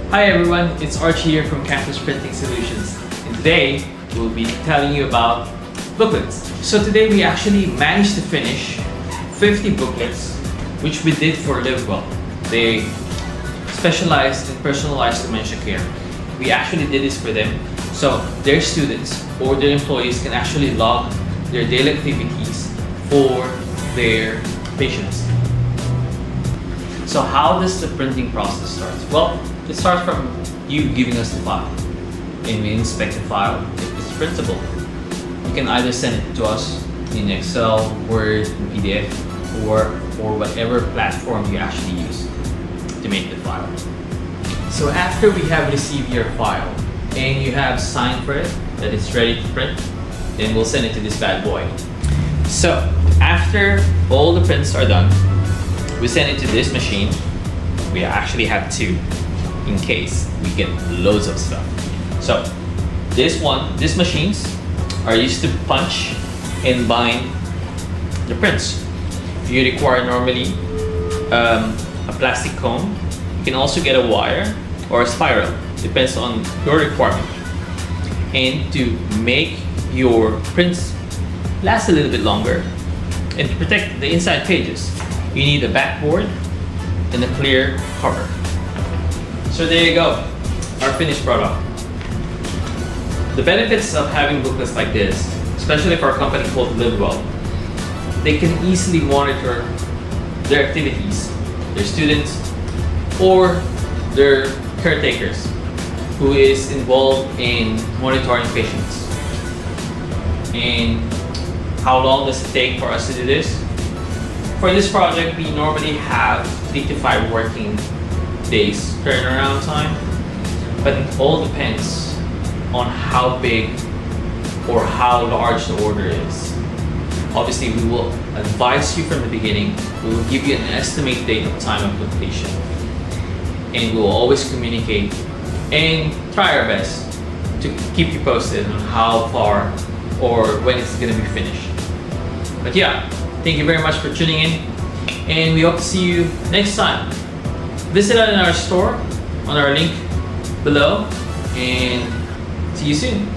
Hi everyone, it's Archie here from Campus Printing Solutions, and today we'll be telling you about booklets. So today we actually managed to finish 50 booklets, which we did for Livewell. They specialized in personalized dementia care. We actually did this for them, so their students or their employees can actually log their daily activities for their patients. So how does the printing process start? Well, it starts from you giving us the file, and we inspect the file. If it's printable, you can either send it to us in Excel, Word, PDF, or whatever platform you actually use to make the file. So after we have received your file and you have signed for it that it's ready to print, then we'll send it to this bad boy. So after all the prints are done, we send it to this machine. We actually have two in case we get loads of stuff. So these machines are used to punch and bind the prints. If you require normally a plastic cone, you can also get a wire or a spiral, depends on your requirement. And to make your prints last a little bit longer and to protect the inside pages, you need a backboard and a clear cover. So there you go, our finished product. The benefits of having booklets like this, especially for a company called Livewell, they can easily monitor their activities, their students, or their caretakers who is involved in monitoring patients. And how long does it take for us to do this? For this project, we normally have 3 to 5 working days turnaround time, but it all depends on how big or how large the order is. Obviously, we will advise you from the beginning. We will give you an estimate date of time of completion, and we will always communicate and try our best to keep you posted on how far or when it's going to be finished. But yeah, thank you very much for tuning in, and we hope to see you next time. Visit us in our store on our link below, and see you soon.